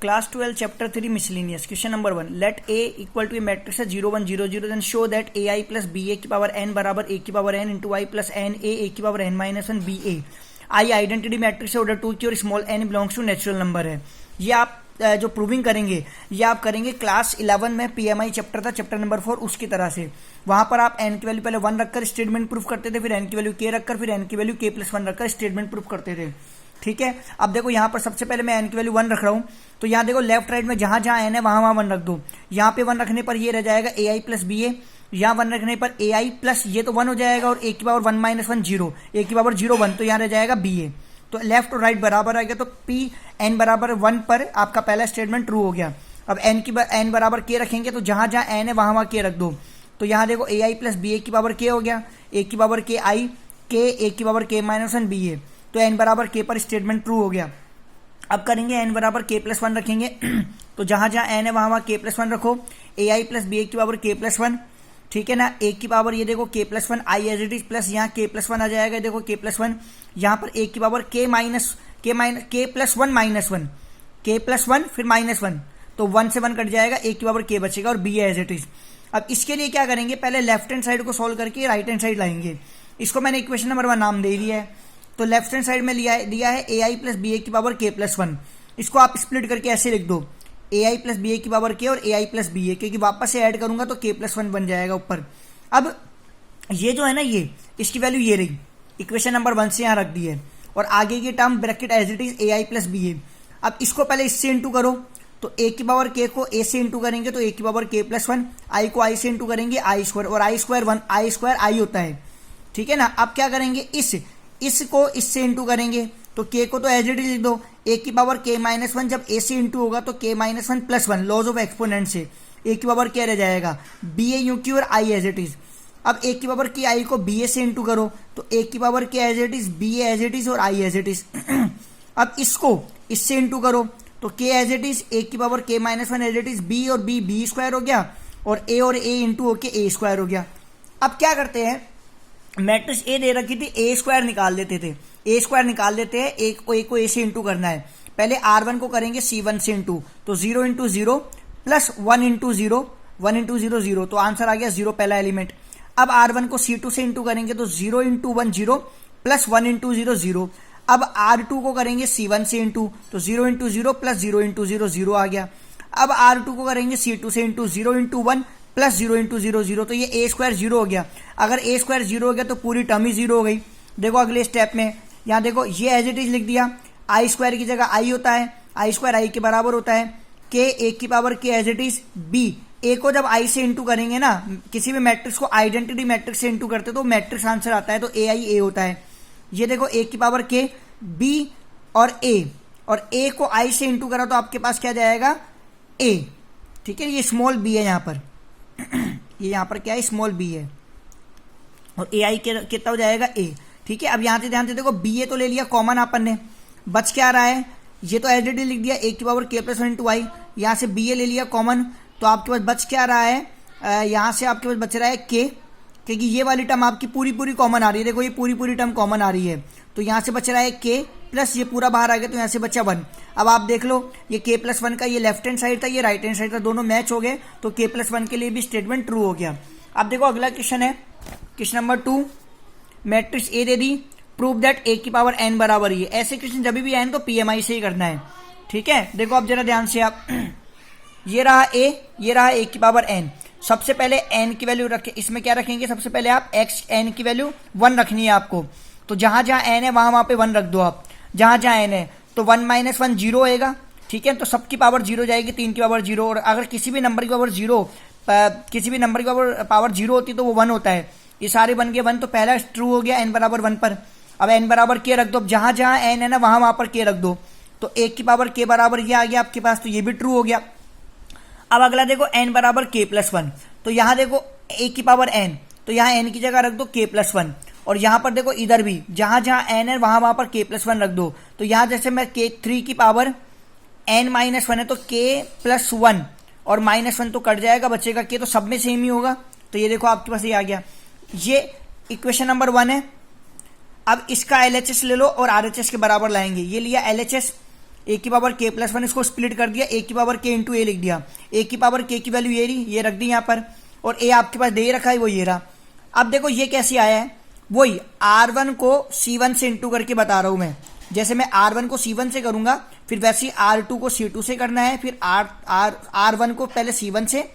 Class 12 chapter 3 miscellaneous question number 1 let A equal to a matrix है 0 1 0 0 then show that AI plus BA की power n बराबर A की power n into I plus n A की power n minus 1 BA I identity matrix है order 2 की और small n belongs to natural number है। ये आप जो प्रूविंग करेंगे ये आप करेंगे क्लास 11 में PMI चैप्टर था चैप्टर नंबर 4 उसकी तरह से। वहां पर आप n की वैल्यू पहले 1 रखकर स्टेटमेंट प्रूफ करते थे, फिर n की वैल्यू k रखकर, फिर n की वैल्यू k प्लस 1 रखकर स्टेटमेंट प्रूफ करते थे। ठीक है, अब देखो यहाँ पर सबसे पहले मैं n की वैल्यू 1 रख रहा हूँ, तो यहाँ देखो लेफ्ट राइट में जहां जहां n है वहां वहां 1 रख दो। यहाँ पे 1 रखने पर ये रह जाएगा AI प्लस BA, यहाँ 1 रखने पर AI प्लस ये तो 1 हो जाएगा और A की पावर 1 माइनस 1 0, A की पावर 0 1, तो यहाँ रह जाएगा BA। तो लेफ्ट और राइट बराबर आ गया, तो P n बराबर 1 पर आपका पहला स्टेटमेंट ट्रू हो गया। अब n बराबर k रखेंगे तो जहां जहां n है वहां वहां k रख दो। तो यहाँ देखो AI प्लस BA की पावर k हो गया, A की power k I, k A की पावर k माइनस 1 BA, तो n बराबर k पर स्टेटमेंट ट्रू हो गया। अब करेंगे n बराबर k प्लस 1 रखेंगे तो जहां जहां n है वहां वहां k प्लस 1 रखो, AI प्लस BA की पावर k प्लस 1, ठीक है ना। A की पावर ये देखो k plus 1 I as it is plus यहाँ k प्लस 1 आ जाएगा, देखो k प्लस 1, यहाँ पर A की power k plus 1 minus 1, k plus 1 फिर माइनस 1, तो 1 से 1 कट जाएगा, A की पावर k बचेगा और B एज इट इज। अब इसके लिए क्या करेंगे, पहले लेफ्ट हैंड साइड को सॉल्व करके राइट हैंड साइड लाएंगे। इसको मैंने इक्वेशन नंबर 1 नाम दे दिया है, तो लेफ्ट हैंड साइड में दिया है AI प्लस BA की पावर k प्लस 1, इसको आप स्प्लिट करके ऐसे लिख दो AI प्लस BA की पावर k और AI प्लस BA, क्योंकि वापस से ऐड करूंगा तो k प्लस 1 बन जाएगा ऊपर। अब ये जो है ना ये इसकी वैल्यू ये रही, इक्वेशन नंबर 1 से यहाँ रख दी है, और आगे की term bracket as it is AI plus BA। अब इसको पहले इससे इंटू करो, तो A की पावर k को A से इंटू करेंगे तो A की पावर k प्लस 1, I को I से इंटू करेंगे I स्क्वायर, और I square 1, I square I होता है, ठीक है ना। अब क्या करेंगे, इसको इससे इंटू करेंगे तो k को तो एज इट इज लिख दो, A की पावर k माइनस 1 जब A से इंटू होगा तो k minus 1 plus 1 laws of exponent से A की पावर क्या रह जाएगा BA यू की और I एज इट इज। अब A की पावर की I को BA से इंटू करो तो A की पावर के as it is, BA as it is और I एज इट इज। अब इसको इससे इंटू करो तो k as it is, A की power k minus 1 as it is, B और B स्क्वायर हो गया, और A इंटू होके A स्क्वायर हो गया। अब क्या करते हैं, मैट्रिक्स A दे रखी थी, A स्क्वायर निकाल देते थे, A स्क्वायर निकाल देते हैं, A को A से इंटू करना है। पहले R1 को करेंगे C1 से इंटू, तो 0 इंटू 0 प्लस 1 इंटू 0, 1 इंटू 0 0, तो आंसर आ गया 0 पहला एलिमेंट। अब R1 को C2 से इंटू करेंगे तो 0 इंटू 1 0 प्लस 1 इंटू 0 0। अब R2 को करेंगे C1 से इंटू, तो 0 इंटू 0 प्लस 0 इंटू 0 0 आ गया। अब R2 को करेंगे C2 से इंटू, 0 इंटू 1 प्लस 0 इंटू 0 0, तो ये A स्क्वायर 0 हो गया। अगर A स्क्वायर 0 हो गया तो पूरी टर्म ही 0 हो गई। देखो अगले स्टेप में यहाँ देखो ये एज इट इज लिख दिया, I स्क्वायर की जगह I होता है, I स्क्वायर I के बराबर होता है, k A की power k as it is B। A को जब I से इंटू करेंगे ना, किसी भी मैट्रिक्स को आइडेंटिटी मैट्रिक्स से इंटू करते तो मैट्रिक्स आंसर आता है, तो AI A होता है। ये देखो A की पावर k, B और A, और A को I से इंटू करा तो आपके पास क्या जाएगा A, ठीक है। ये स्मॉल b है यहाँ पर ये यहाँ पर क्या है स्मॉल b है, और AI कितना हो जाएगा A, ठीक है। अब यहाँ से ध्यान से देखो BA तो ले लिया कॉमन अपन ने, बच क्या आ रहा है, ये तो एज इट इज लिख दिया A की power k plus 1 into I, यहाँ से BA ले लिया कॉमन, तो आपके पास बच क्या रहा है, यहाँ से आपके पास बच रहा है k, क्योंकि ये वाली टर्म आपकी पूरी कॉमन आ रही है, देखो ये पूरी टर्म कॉमन आ रही है, तो यहाँ से बच रहा है k प्लस ये पूरा बाहर आ गया तो यहाँ से बचा 1। अब आप देख लो ये k प्लस 1 का ये लेफ्ट हैंड साइड था, ये राइट हैंड साइड था, दोनों मैच हो गए, तो k प्लस 1 के लिए भी स्टेटमेंट ट्रू हो गया। अब देखो अगला क्वेश्चन है question number 2, matrix A they the, prove that A की पावर n बराबर ही है। ऐसे क्वेश्चन जब भी आए तो PMI से ही करना है, ठीक है। देखो अब जरा ध्यान से आप ये रहा A, ये रहा A की पावर n, सबसे पहले n की वैल्यू रखें, इसमें क्या रखेंगे, सबसे पहले आप n की वैल्यू 1 रखनी है आपको, तो जहां जहां n है वहां वहां पे 1 रख दो आप, जहां जहां n है तो 1 माइनस 1 0 होएगा, ठीक है। तो सबकी पावर 0 जाएगी, 3 की पावर 0, और अगर किसी भी नंबर की पावर 0, किसी भी नंबर की पावर 0 होती तो वो 1 होता है, ये सारे बन गए 1, तो पहला ट्रू हो गया n बराबर 1 पर। अब n बराबर k रख दो, अब जहां जहां n है ना वहां वहां पर k रख दो, तो 1 की पावर k बराबर ये आ गया आपके पास, तो ये भी ट्रू हो गया। अब अगला देखो n बराबर k प्लस 1, तो यहाँ देखो A की पावर n, तो यहाँ n की जगह रख दो k प्लस 1, और यहाँ पर देखो इधर भी जहां जहां n है वहां वहां पर k प्लस 1 रख दो, तो यहाँ जैसे मैं k 3 की पावर n माइनस 1 है तो k प्लस 1 और माइनस 1 तो कट जाएगा, बचेगा k, तो सब में सेम ही होगा, तो ये देखो आपके पास ये आ गया। ये इक्वेशन नंबर 1 है। अब इसका LHS ले लो और RHS के बराबर लाएंगे, ये लिया LHS, ए की पावर के प्लस वन, इसको स्प्लिट कर दिया, ए की पावर के इंटू ए लिख दिया, ए की पावर के की वैल्यू ये रही, ये रख दी यहाँ पर, और ए आपके पास दे रखा है वो ये रहा। अब देखो ये कैसे आया है, वही R1 को C1 से इंटू करके बता रहा हूं मैं। जैसे मैं R1 को C1 से करूंगा, फिर वैसे ही R2 को C2 से करना है, फिर R1 को पहले C1 से,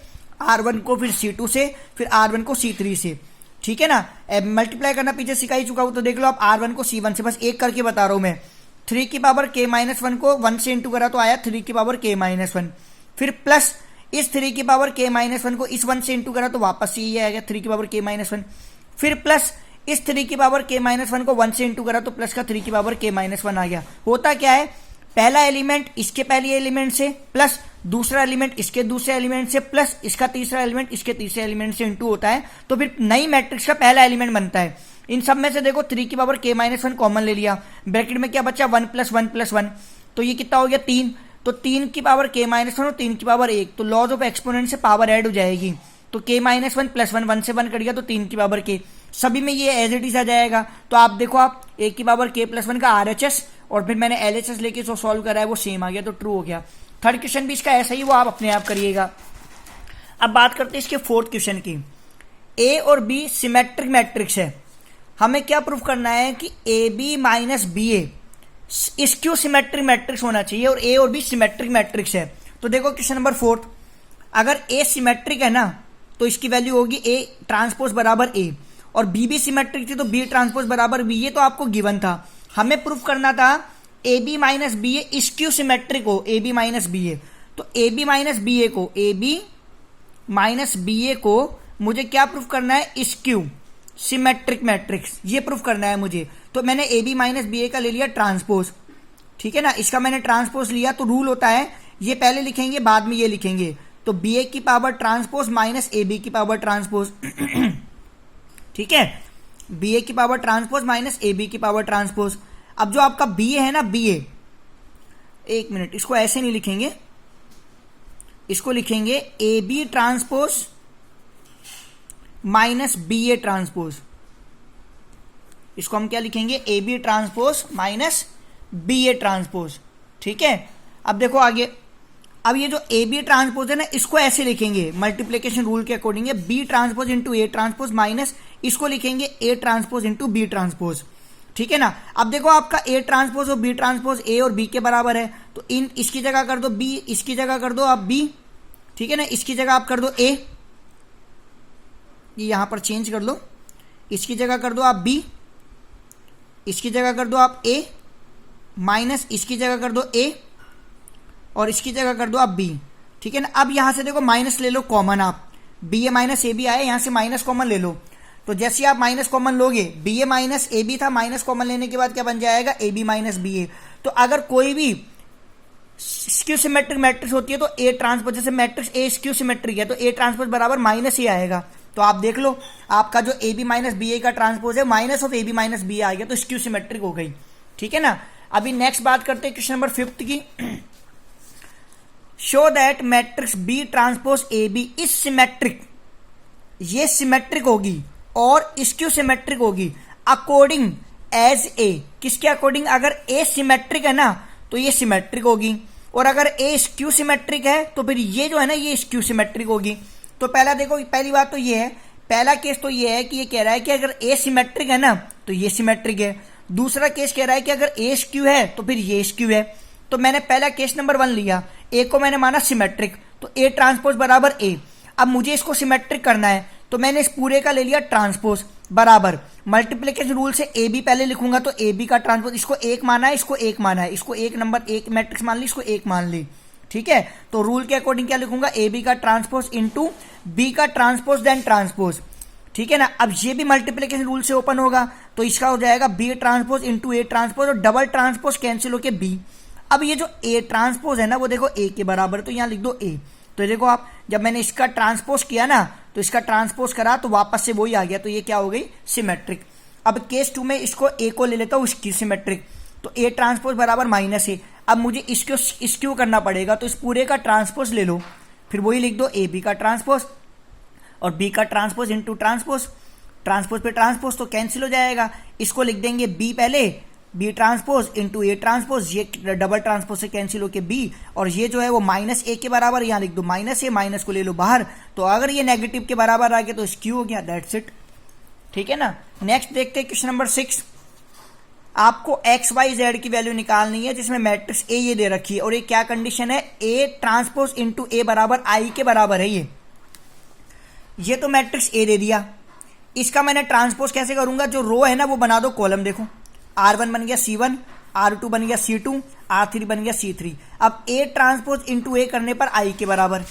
R1 को फिर C2 से, फिर R1 को C3 से, ठीक है ना। मल्टीप्लाई करना पीछे सिखा ही चुका हूं, तो देख लो आप R1 को C1 से, बस एक करके बता रहा हूं मैं। 3 की पावर k माइनस वन को 1 से इंटू करा तो आया 3 की पावर k माइनस वन, फिर प्लस इस 3 की पावर k माइनस वन को इस 1 से इंटू करा तो वापस ये आएगा 3 की पावर k माइनस वन, फिर प्लस इस 3 की पावर k माइनस वन को 1 से इंटू करा तो प्लस का 3 की पावर k माइनस वन आ गया। होता क्या है, पहला एलिमेंट इसके पहले एलिमेंट से प्लस दूसरा एलिमेंट इसके दूसरे एलिमेंट से प्लस इसका तीसरा एलिमेंट इसके तीसरे एलिमेंट से इंटू होता है, तो फिर नई मैट्रिक्स का पहला एलिमेंट बनता है। इन सब में से देखो 3 की power k minus one common ले लिया, ब्रैकेट में क्या बचा 1 प्लस 1 प्लस 1, तो ये कितना हो गया 3, तो 3 की पावर k माइनस वन और 3 की पावर 1, तो लॉज ऑफ एक्सपोनेंट से पावर ऐड हो जाएगी, तो k माइनस वन प्लस 1, 1 से 1 कट गया तो 3 की पावर k, सभी में ये एज इट इज आ जाएगा। तो आप देखो आप a की पावर k प्लस 1 का RHS और फिर मैंने LHS लेके जो सॉल्व करा है वो सेम आ गया, तो ट्रू हो गया। थर्ड क्वेश्चन भी इसका ऐसा ही, वो आप अपने आप करिएगा। अब बात करते हैं इसके फोर्थ क्वेश्चन की। ए और बी सिमेट्रिक मैट्रिक्स है, हमें क्या प्रूफ करना है कि A B minus B A skew symmetric matrix होना चाहिए और ए और बी सिमेट्रिक मैट्रिक्स है। तो देखो क्वेश्चन नंबर फोर्थ, अगर ए सिमेट्रिक है ना तो इसकी वैल्यू होगी ए ट्रांसपोज बराबर ए, और बी भी सिमेट्रिक थी तो बी ट्रांसपोज बराबर बी, ये तो आपको गिवन था। हमें प्रूफ करना था A B minus B A skew symmetric हो, A B minus B A, तो A B minus B A को, A B minus B A को मुझे क्या प्रूफ करना है, स्क्यू सिमेट्रिक मैट्रिक्स, ये प्रूफ करना है मुझे। तो मैंने A B minus B A का ले लिया ट्रांसपोज, ठीक है ना, इसका मैंने ट्रांसपोज लिया, तो रूल होता है ये पहले लिखेंगे बाद में ये लिखेंगे, तो बी ए की power transpose minus A B की पावर ट्रांसपोज ठीक है, बी ए की power transpose minus A B की पावर ट्रांसपोज। अब जो आपका बी ए है ना, बी ए, एक मिनट, इसको ऐसे नहीं लिखेंगे, इसको लिखेंगे A B transpose minus B A transpose, इसको हम क्या लिखेंगे, A B transpose minus B A transpose, ठीक है। अब देखो आगे, अब ये जो ए बी ट्रांसपोज है ना, इसको ऐसे लिखेंगे मल्टीप्लिकेशन रूल के according, B transpose into A transpose minus इसको लिखेंगे A transpose into B transpose, ठीक है ना। अब देखो आपका ए ट्रांसपोज और बी ट्रांसपोज ए और बी के बराबर है, तो इन इसकी जगह कर दो बी, इसकी जगह कर दो आप बी, ठीक है ना, इसकी जगह आप कर दो ए, ये यहां पर चेंज कर लो, इसकी जगह कर दो आप बी, इसकी जगह कर दो आप ए, माइनस इसकी जगह कर दो ए और इसकी जगह कर दो आप बी, ठीक है ना। अब यहां से देखो माइनस ले लो कॉमन, आप B A minus A B आए, यहां से माइनस कॉमन ले लो, तो जैसे आप माइनस कॉमन लोगे, B A minus A B था, माइनस कॉमन लेने के बाद क्या बन जाएगा, A B minus B A. तो अगर कोई भी स्क्यू सिमेट्रिक मैट्रिक्स होती है तो ए ट्रांसपोज, जैसे मैट्रिक्स ए स्क्यू सिमेट्रिक है तो ए ट्रांसपोज बराबर माइनस ही आएगा। तो आप देख लो आपका जो A B minus B A का ट्रांसपोज है minus of A B minus B आ गया, तो स्क्यू सिमेट्रिक हो गई, ठीक है ना। अभी नेक्स्ट बात करते हैं क्वेश्चन नंबर 5 की। Show that matrix B transpose A B is symmetric, ये सिमेट्रिक होगी और स्क्यू सिमेट्रिक होगी अकॉर्डिंग एज ए, किसके अकॉर्डिंग, अगर ए सिमेट्रिक है ना तो ये सिमेट्रिक होगी, और अगर ए स्क्यू सिमेट्रिक है तो फिर ये जो है ना ये स्क्यू सिमेट्रिक होगी। तो पहला देखो, पहली बात तो ये है, पहला केस तो ये है कि ये कह रहा है कि अगर ए सिमेट्रिक है ना तो ये सिमेट्रिक है, दूसरा केस कह रहा है कि अगर ए स्क्यू है तो फिर ये स्क्यू है। तो मैंने पहला केस नंबर 1 लिया, ए को मैंने माना सिमेट्रिक, तो ए ट्रांसपोज बराबर ए। अब मुझे इसको सिमेट्रिक करना है तो मैंने इस पूरे का ले लिया ट्रांसपोज बराबर मल्टीप्लिकेशन रूल से ए बी पहले लिखूंगा, तो ए बी का ट्रांसपोज, इसको एक माना है, इसको एक माना है, इसको एक नंबर एक मैट्रिक्स मान ली, इसको एक मान ली, ठीक है। तो रूल के अकॉर्डिंग क्या लिखूंगा, ए बी का ट्रांसपोज इंटू बी का ट्रांसपोज देन ट्रांसपोज, ठीक है ना। अब ये भी मल्टीप्लिकेशन रूल से ओपन होगा तो इसका हो जाएगा B transpose into A transpose, और डबल ट्रांसपोज कैंसिल होके बी। अब ये जो ए ट्रांसपोज है ना वो देखो ए के बराबर, तो यहां लिख दो ए। तो देखो आप, जब मैंने इसका ट्रांसपोज किया ना तो इसका ट्रांसपोज करा तो वापस से वही आ गया, तो ये क्या हो गई, सिमेट्रिक। अब केस 2 में इसको ए को ले लेता हूं इसकी सिमेट्रिक, तो ए ट्रांसपोज बराबर माइनस ए। अब मुझे इसको स्क्यू करना पड़ेगा, तो इस पूरे का ट्रांसपोज ले लो, फिर वही लिख दो ए बी का ट्रांसपोज और बी का ट्रांसपोज इंटू ट्रांसपोज, ट्रांसपोज पे ट्रांसपोज तो कैंसिल हो जाएगा, इसको लिख देंगे बी पहले B transpose into A transpose, ये डबल ट्रांसपोज से कैंसिल होके बी, और ये जो है वो माइनस ए के बराबर, यहाँ लिख दो माइनस ए, माइनस को ले लो बाहर, तो अगर ये नेगेटिव के बराबर आ गया तो स्क्यू हो गया, दैट्स इट। ठीक है ना। नेक्स्ट देखते हैं क्वेश्चन नंबर 6। आपको एक्स वाई जेड की वैल्यू निकालनी है जिसमें मैट्रिक्स ए ये दे रखी है, और ये क्या कंडीशन है, ए ट्रांसपोज इंटू ए बराबर आई के बराबर है। ये तो मैट्रिक्स ए दे दिया, इसका मैंने ट्रांसपोज कैसे करूंगा, जो रो है ना वो बना दो कॉलम, देखो R1 बन गया C1, R2 बन गया C2, R3 बन गया C3। अब A ट्रांसपोज इंटू ए करने पर I के बराबर,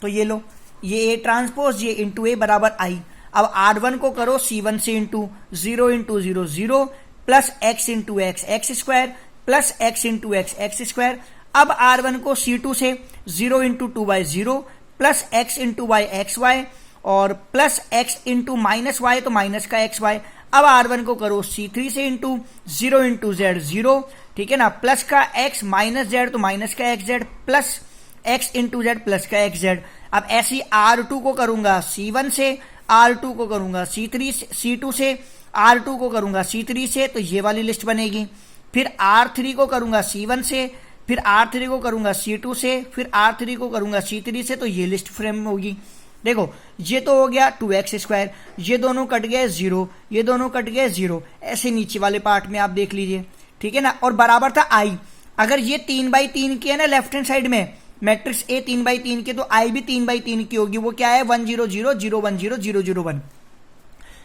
तो ये लो, ये A ट्रांसपोज, ये इंटू ए बराबर I। अब R1 को करो C1 से into 0 into 0 0 plus x into x x square plus x into x x square. अब R1 को C2 से 0 into 2y 0 plus x into y x y और plus x into minus y, तो minus का x y. अब R1 को करो C3 से इंटू 0 इंटू जेड 0, ठीक है ना, प्लस का x माइनस जेड, तो माइनस का x Z plus x into Z plus का एक्स जेड। अब ऐसी R2 को करूंगा C1 से, R2 को करूंगा C3 से, C2 से, R2 को करूंगा C3 से, तो ये वाली लिस्ट बनेगी। फिर R3 को करूंगा C1 से, फिर R3 को करूंगा C2 से, फिर R3 को करूंगा C3 से, तो ये लिस्ट फ्रेम होगी। देखो ये तो हो गया 2x स्क्वायर, ये दोनों कट गए 0, ये दोनों कट गए 0, ऐसे नीचे वाले पार्ट में आप देख लीजिए, ठीक है ना। और बराबर था I, अगर ये 3/3 की है ना लेफ्ट हैंड साइड में मैट्रिक्स A 3/3 की, तो I भी 3/3 की होगी। वो क्या है, 1 0 0 0 1 0 0 0 1।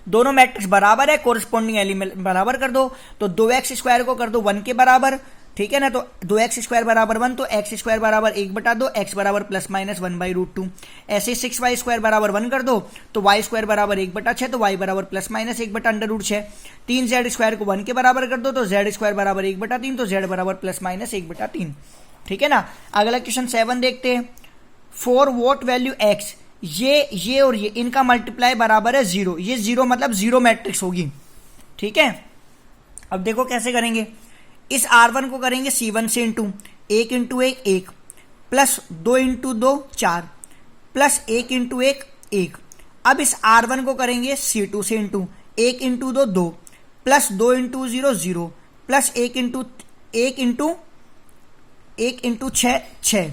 दोनों मैट्रिक्स बराबर है, कोरस्पॉन्डिंग एलिमेंट बराबर कर दो, तो 2x स्क्वायर को कर दो 1 के बराबर, ठीक है ना। तो 2x स्क्वायर बराबर 1, तो x स्क्वायर बराबर 1/2, x बराबर प्लस माइनस 1/√2। ऐसे 6y स्क्वायर बराबर 1 कर दो, तो y स्क्वायर बराबर 1/6, तो y बराबर प्लस माइनस 1/√6। 3z स्क्वायर को 1 के बराबर कर दो, तो z स्क्वायर बराबर 1/3, तो z बराबर प्लस माइनस 1/3, ठीक है ना। अगला क्वेश्चन 7 देखते हैं। 4 वोट वैल्यू x, ये और ये इनका मल्टीप्लाई बराबर है 0, ये 0 मतलब 0 मैट्रिक्स होगी, ठीक है। अब देखो कैसे करेंगे, इस R1 को करेंगे C1 से into 1 into 1 1 plus 2 into 2 4 plus 1 into 1 1। अब इस R1 को करेंगे C2 से into 1 into 2 2 plus 2 into 0 0 plus 1 into 1 into 6 6।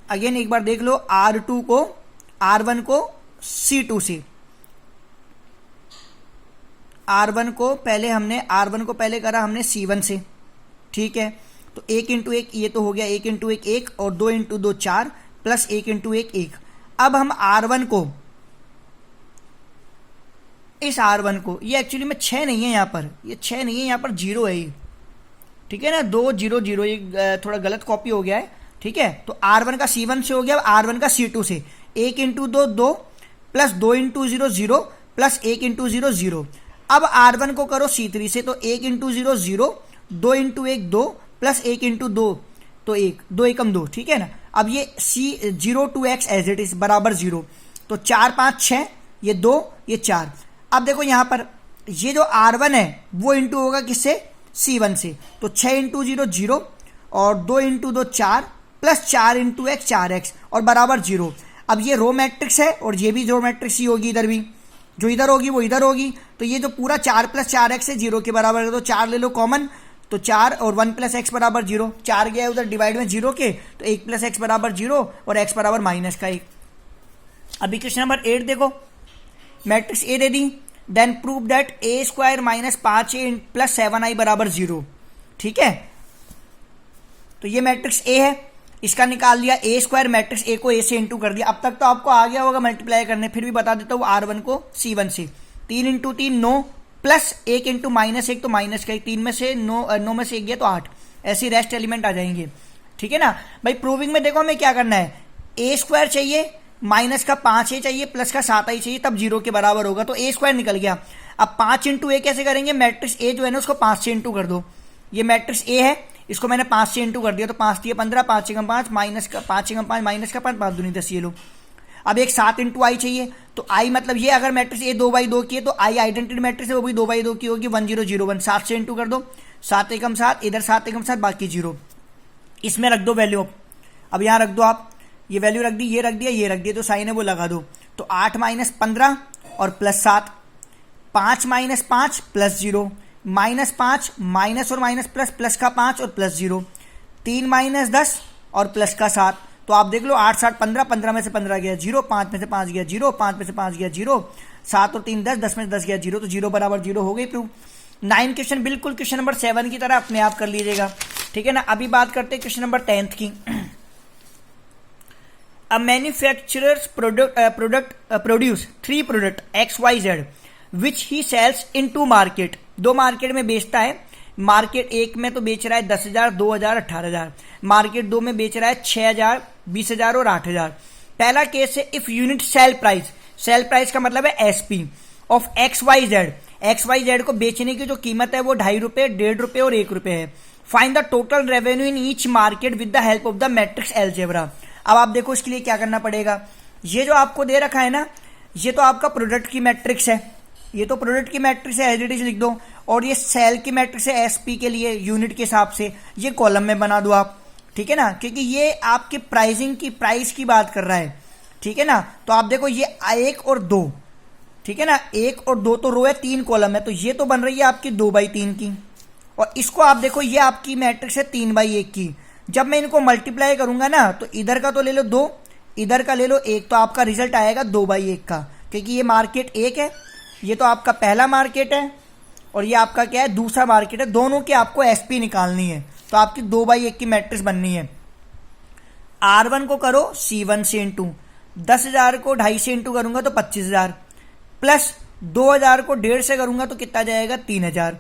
Again एक बार देख लो, R2 को R1 को C2 से, R1 को पहले करा हमने C1 से, ठीक है। तो 1 इंटू 1 ये तो हो गया 1 इंटू 1 1 और 2 इंटू 2 4 प्लस 1 इंटू 1 1। अब हम R1 को, इस R1 को, ये एक्चुअली में 6 नहीं है यहाँ पर, ये 6 नहीं है यहाँ पर 0 है ये, ठीक है ना, 2 0 0, ये थोड़ा गलत कॉपी हो गया है, ठीक है। तो R1 का C1 से हो गया, R1 का C2 से 1 into 2 2 plus 2 into 0 0 plus 1 into 0 0। अब R1 को करो C3 से, तो 1 इंटू 0 0 2 इंटू 1 2 प्लस 1 इंटू 2, तो 1 2 एकम 2, ठीक है ना। अब ये C0 to x as it is बराबर 0, तो 4 5 6, ये 2 ये 4। अब देखो यहाँ पर ये जो R1 है वो इंटू होगा किससे, C1 से, तो 6 इंटू 0 0 और 2 into 2 4 plus 4 into x 4x और बराबर 0। अब ये रो मैट्रिक्स है और ये भी रो मैट्रिक्स ही होगी, इधर भी जो इधर होगी वो इधर होगी, तो ये जो पूरा 4 प्लस 4x है 0 के बराबर है, तो 4 ले लो कॉमन, तो 4 और 1 प्लस एक्स बराबर 0, 4 गया उधर डिवाइड में 0 के, तो 1 प्लस एक्स बराबर 0 और x बराबर माइनस का 1। अभी क्वेश्चन नंबर 8 देखो, मैट्रिक्स ए दे दी, then prove that a square minus 5a plus 7i बराबर 0, ठीक है। तो ये मैट्रिक्स ए है, इसका निकाल लिया a स्क्वायर, मैट्रिक्स ए को a से इंटू कर दिया। अब तक तो आपको आ गया होगा मल्टीप्लाई करने, फिर भी बता देता हूँ R1 को C1 से, 3 इंटू 3 9 प्लस 1 इंटू माइनस 1, तो माइनस का 3 में से 9 में से 1 गया तो 8, ऐसे रेस्ट एलिमेंट आ जाएंगे, ठीक है ना भाई। प्रूविंग में देखो हमें क्या करना है, a स्क्वायर चाहिए, माइनस का 5a चाहिए, प्लस का 7i चाहिए, तब 0 के बराबर होगा, तो a स्क्वायर निकल गया। अब 5 इंटू a कैसे करेंगे, मैट्रिक्स a जो है ना उसको 5 से इंटू कर दो, ये मैट्रिक्स a है, इसको मैंने 5 से इंटू कर दिया, तो 5 दिए 15, 5 एकम 5 माइनस का 5 एकम 5 माइनस का 5 5 दूनी 10, ये लो। अब एक 7 इंटू आई चाहिए, तो आई मतलब ये अगर मैट्रिक्स ए 2/2 की है तो आई आइडेंटिटी मैट्रिक्स है, वो भी 2/2 की होगी, 1 0 0 1, 7 से इंटू कर दो, 7 एकम 7, इधर 7 एकम 7, बाकी 0, इसमें रख दो वैल्यू। अब यहाँ रख दो आप, ये वैल्यू रख दी, ये रख दिया, ये रख दिया, तो साइन है वो लगा दो, तो 8 माइनस 15 और प्लस 7, 5 माइनस 5 प्लस 0, -5 माइनस और माइनस प्लस, प्लस का 5 और प्लस 0, 3 माइनस 10 और प्लस का 7। तो आप देख लो 8 7 15, 15 में से 15 गया 0, 5 में से 5 गया 0, 5 में से 5 गया 0, 7 और 3 10, 10 में से 10 गया 0, तो 0 बराबर 0 हो गई प्रूव। 9 क्वेश्चन बिल्कुल क्वेश्चन नंबर 7 की तरह अपने आप कर लीजिएगा, ठीक है ना। अभी बात करते हैं क्वेश्चन नंबर 10 की। A manufacturer's produce 3 product XYZ which he sells in 2 market, 2 market में बेचता है। मार्केट 1 में तो बेच रहा है 10,000, 2,000, 18,000, मार्केट 2 में बेच रहा है 6,000, 20,000 और 8,000। पहला केस है इफ यूनिट सेल प्राइस का मतलब है एसपी ऑफ XYZ को बेचने की जो कीमत है वो 2.5 रुपए, 1.5 रुपए और 1 रुपए है। Find the total revenue in each market with the help of the matrix algebra. अब आप देखो इसके लिए क्या करना पड़ेगा। ये जो आपको दे रखा है ना, ये तो आपका प्रोडक्ट की मैट्रिक्स है, ये तो प्रोडक्ट की मैट्रिक्स है, एज इट इज लिख दो। और ये सेल की मैट्रिक्स है एसपी के लिए यूनिट के हिसाब से, ये कॉलम में बना दो आप, ठीक है ना, क्योंकि ये आपके प्राइसिंग की प्राइस की बात कर रहा है, ठीक है ना। तो आप देखो ये 1 और 2, ठीक है ना, 1 और 2 तो रो है, 3 कॉलम है, तो ये तो बन रही है आपकी 2/3 की। और इसको आप देखो ये आपकी मैट्रिक्स है 3/1 की। जब मैं इनको मल्टीप्लाई करूंगा ना, तो इधर का तो ले लो 2, इधर का ले लो 1, तो आपका रिजल्ट आएगा 2/1 का, क्योंकि ये मार्केट 1 है, ये तो आपका पहला मार्केट है और ये आपका क्या है दूसरा मार्केट है। दोनों की आपको एसपी निकालनी है, तो आपकी 2/1 की मैट्रिक्स बननी है। R1 को करो C1 से इंटू, 10,000 को 2.5 से इंटू करूंगा तो 25,000, प्लस 2,000 को 1.5 से करूंगा तो कितना जाएगा 3,000,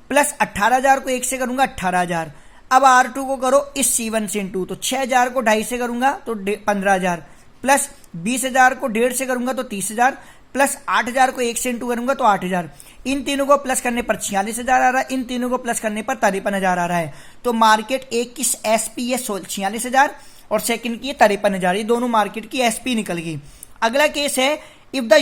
प्लस 18,000 को 1 से करूंगा 18,000। अब R2 को करो इस C1 से इंटू, तो 6,000 को 2.5 से करूंगा तो 15,000, प्लस 20,000 को 1.5 से करूंगा तो 30,000, प्लस 8,000 को 1 से इंटू करूंगा तो 8,000। इन तीनों को प्लस करने पर 46,000 आ रहा है, इन तीनों को प्लस करने पर 53,000 आ रहा है। तो मार्केट 1 की एसपी है 46,000 और सेकंड की 53,000, ये दोनों मार्केट की एसपी निकल गई। अगला केस है इफ द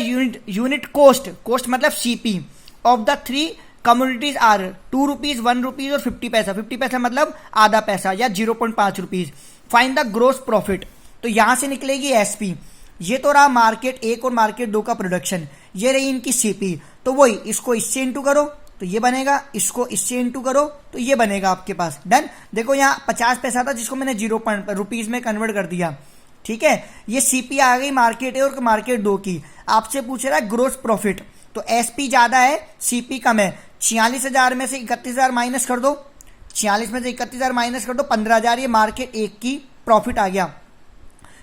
यूनिट कोस्ट मतलब CP of the 3 communities are 2 rupees, 1 rupees और 50 पैसा। 50 पैसा मतलब आधा पैसा या 0.5 rupees. Find the gross profit, तो यहां से निकलेगी एसपी। ये तो रहा मार्केट 1 और मार्केट 2 का प्रोडक्शन, ये रही इनकी सीपी। तो वही इसको इससे इंटू करो तो ये बनेगा, इसको इससे इंटू करो तो ये बनेगा आपके पास। डन। देखो यहाँ 50 पैसा था जिसको मैंने 0 रुपीज में कन्वर्ट कर दिया, ठीक है। ये सीपी आ गई मार्केट 1 और मार्केट 2 की। आपसे पूछ रहा है ग्रोस प्रॉफिट, तो एसपी ज्यादा है सीपी कम है। 46,000 में से 31,000 माइनस कर दो, 46 में से 31,000 माइनस कर दो, 15,000 ये मार्केट 1 की प्रॉफिट आ गया।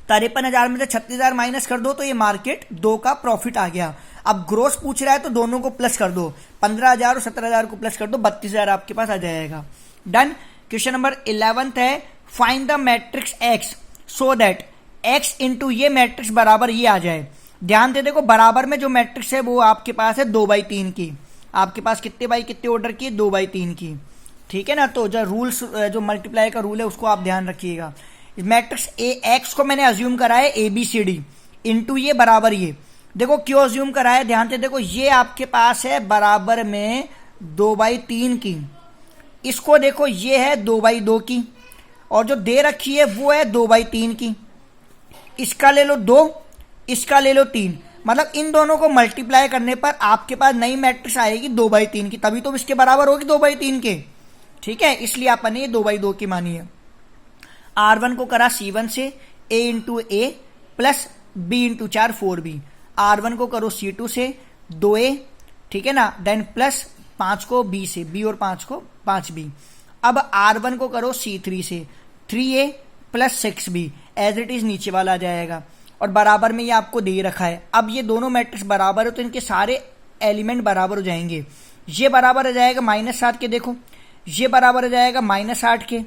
53,000 में से 36,000 माइनस कर दो तो ये मार्केट 2 का प्रॉफिट आ गया। अब ग्रोस पूछ रहा है तो दोनों को प्लस कर दो, 15,000 और 17,000 को प्लस कर दो, 32,000 आपके पास आ जाएगा। डन। क्वेश्चन नंबर 11 है find the matrix x so that x into ये मैट्रिक्स बराबर ये आ जाए। ध्यान दे देखो बराबर में जो मैट्रिक्स है वो आपके पास है 2/3 की। आपके पास कितने बाई कितने ऑर्डर की, 2/3 की, ठीक है ना। तो जो रूल्स जो मल्टीप्लाई का रूल है उसको आप ध्यान रखिएगा। मैट्रिक्स ए एक्स को मैंने अज्यूम करा है ABCD इंटू ये बराबर ये। देखो क्यों अज्यूम करा है, ध्यान से देखो, ये आपके पास है बराबर में 2/3 की, इसको देखो ये है 2/2 की, और जो दे रखी है वो है 2/3 की। इसका ले लो 2, इसका ले लो 3, मतलब इन दोनों को मल्टीप्लाई करने पर आपके पास नई मैट्रिक्स आएगी 2/3 की, तभी तो इसके बराबर होगी 2/3 के, ठीक है। इसलिए आपने ये 2/2 की मानी है। R1 को करा C1 से A into A plus B into 4 4B। R1 को करो C2 से 2A, ठीक है ना, देन प्लस 5 को B से, B और 5 को 5B। अब R1 को करो C3 से 3A plus 6B, as it is नीचे वाला आ जाएगा और बराबर में ये आपको दे रखा है। अब ये दोनों मैट्रिक्स बराबर है तो इनके सारे एलिमेंट बराबर हो जाएंगे। ये बराबर हो जाएगा -7 के, देखो ये बराबर हो जाएगा -8 के,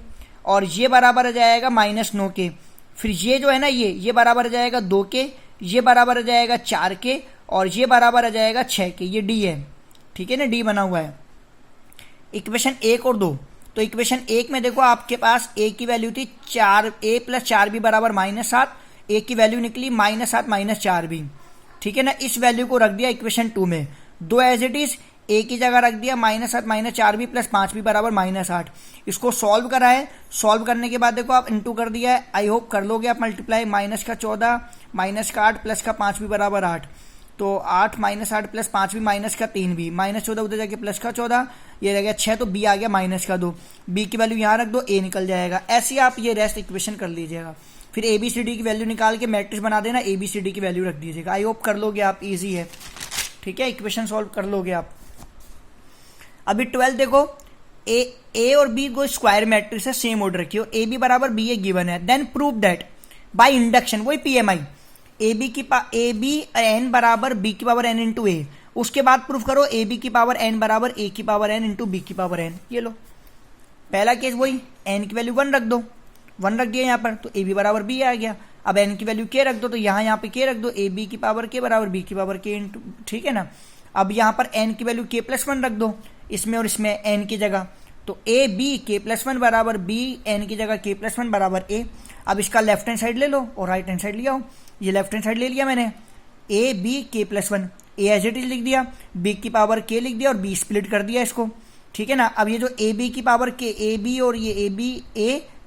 और ये बराबर हो जाएगा -9 के। फिर ये जो है ना ये बराबर हो जाएगा 2 के, ये बराबर हो जाएगा 4 के, और ये बराबर हो जाएगा 6 के। ये डी है, ठीक है ना, डी बना हुआ है। इक्वेशन 1 और 2, तो इक्वेशन 1 में देखो आपके पास ए की वैल्यू थी 4A प्लस 4B बराबर -7, ए की वैल्यू निकली -7 -4B, ठीक है ना। इस वैल्यू को रख दिया इक्वेशन 2 में, 2 एज इट इज ए की जगह रख दिया -7 -4B प्लस 5B बराबर -8। इसको सॉल्व करा है, सॉल्व करने के बाद देखो आप इंटू कर दिया है, आई होप कर लोगे आप मल्टीप्लाई, -14 -8 प्लस का 5B बराबर 8। तो 8 -8 प्लस 5 भी माइनस का 3 भी, -14 उधर जाके प्लस का 14, ये रह गया 6, तो बी आ गया -2, बी की वैल्यू यहाँ रख दो, ए निकल जाएगा। ऐसे आप ये रेस्ट इक्वेशन कर लीजिएगा। फिर ए बी सी डी की वैल्यू निकाल के मैट्रिक्स बना देना, ए बी सी डी की वैल्यू रख दीजिएगा। आई होप कर लोगे आप, इजी है, ठीक है, इक्वेशन सॉल्व कर लोगे आप। अभी 12 देखो, ए और बी को स्क्वायर मैट्रिक्स है, सेम ऑर्डर की, ए बी बराबर बी ए गिवन है, then prove that by induction, वही पीएमआई, ए बी एन बराबर बी की पावर एन इंटू ए, उसके बाद प्रूफ करो ए बी की पावर एन बराबर ए की पावर एन इंटू बी की पावर एन। ये लो पहला केस वही, एन की वैल्यू 1 रख दो, 1 रख दिया यहाँ पर, तो ए बी बराबर बी आ गया। अब एन की वैल्यू के रख दो, तो यहाँ पे के रख दो, ए बी की पावर के बराबर बी की पावर के इंटू, ठीक है ना। अब यहाँ पर एन की वैल्यू के प्लस 1 रख दो, इसमें और इसमें एन की जगह, तो ए बी के प्लस 1 बराबर बी एन की जगह के प्लस 1 बराबर ए। अब इसका लेफ्ट हैंड साइड ले लो और राइट हैंड साइड लिया हो, ये लेफ्ट हैंड साइड ले लिया मैंने, ए बी के plus 1, A as it is लिख दिया, बी की पावर के लिख दिया और बी स्प्लिट कर दिया इसको, ठीक है ना। अब ये जो ए बी की पावर के, ए बी और ये ए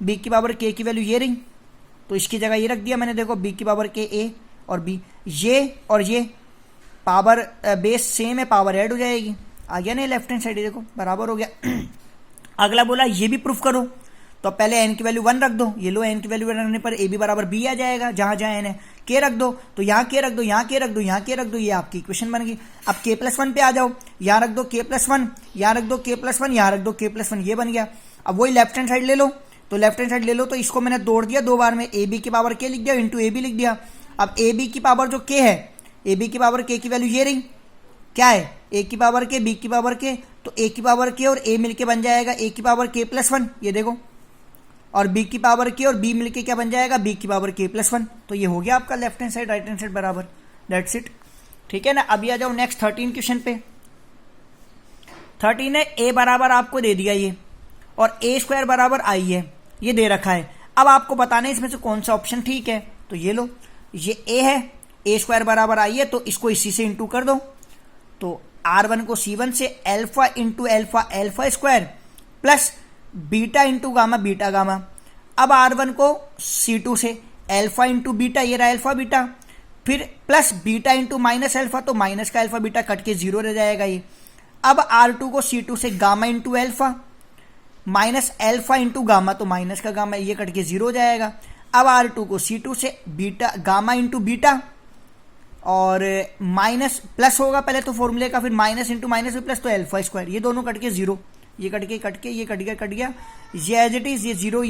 बी की पावर के की वैल्यू ये रही, तो इसकी जगह ये रख दिया मैंने, देखो बी की पावर के ए और बी, ये और ये पावर बेस सेम है, पावर ऐड हो जाएगी, आ गया ना लेफ्ट हैंड साइड, देखो बराबर हो गया। अगला बोला ये भी प्रूफ करो, तो पहले एन की वैल्यू 1 रख दो, ये लो एन की वैल्यू रखने पर ए बी बराबर बी आ जाएगा, जहां जहां एन है, के रख दो, तो यहाँ के रख दो, यहाँ के रख दो, यहाँ के रख दो, ये आपकी इक्वेशन बन गई। अब के प्लस 1 पे आ जाओ, यहाँ रख दो के प्लस 1, यहाँ रख दो के प्लस 1, यहाँ रख दो के प्लस 1, ये बन गया। अब वही लेफ्ट हैंड साइड ले लो, तो लेफ्ट हैंड साइड ले लो, तो इसको मैंने तोड़ दिया 2 बार में, ए बी की पावर के लिख दिया इंटू ए बी लिख दिया। अब ए बी की पावर जो के है, ए बी की पावर के की वैल्यू ये रही, क्या है, ए की पावर के बी की पावर के, तो ए की पावर के और ए मिलके बन जाएगा ए की पावर के प्लस 1, ये देखो, और बी की पावर के और बी मिलके क्या बन जाएगा, बी की पावर के प्लस 1। तो ये हो गया आपका left hand side right hand side बराबर, दैट्स इट, ठीक है ना। अभी आ जाओ नेक्स्ट 13 क्वेश्चन पे। 13 है, ए बराबर आपको दे दिया ये, और ए स्क्वायर बराबर आई है, ये दे रखा है। अब आपको बताना है इसमें से कौन सा ऑप्शन ठीक है, तो ये लो, ये ए है, ए स्क्वायर बराबर आई है, तो इसको इसी से इंटू कर दो, तो R1 को C1 से alpha into alpha alpha square plus beta into gamma beta gamma. अब R1 को C2 से अल्फा इंटू बीटा, ये रहा अल्फा बीटा, फिर plus beta into minus alpha, तो माइनस का अल्फा बीटा कट के 0 रह जाएगा ये। अब R2 को C2 से gamma into alpha minus alpha into gamma, तो माइनस का गामा, ये कट के 0 हो जाएगा। अब R2 को C2 से बीटा गामा इंटू बीटा और माइनस प्लस होगा पहले तो फॉर्मूले का, फिर माइनस इंटू माइनस भी प्लस, तो अल्फा स्क्वायर, ये दोनों कट के 0, ये कट के ये कट गया, ये एज इट इज, ये 0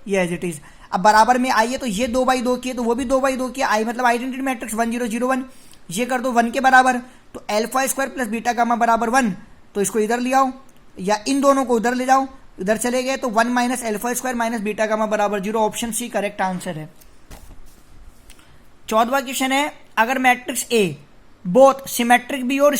ये एज इट इज। अब बराबर में आई है, तो ये 2/2 की है, तो वो भी 2/2 की, आई मतलब आइडेंटिटी मैट्रिक्स 1 0 0 1, ये कर दो 1 के बराबर, तो alpha square plus beta gamma बराबर 1, तो इसको इधर ले आओ या इन दोनों को उधर ले जाओ, इधर चले गए तो 1 minus alpha square minus beta gamma बराबर 0, ऑप्शन सी करेक्ट आंसर है। 14वां क्वेश्चन है, अगर मैट्रिक्स ए बोथ सिमेट्रिक भी और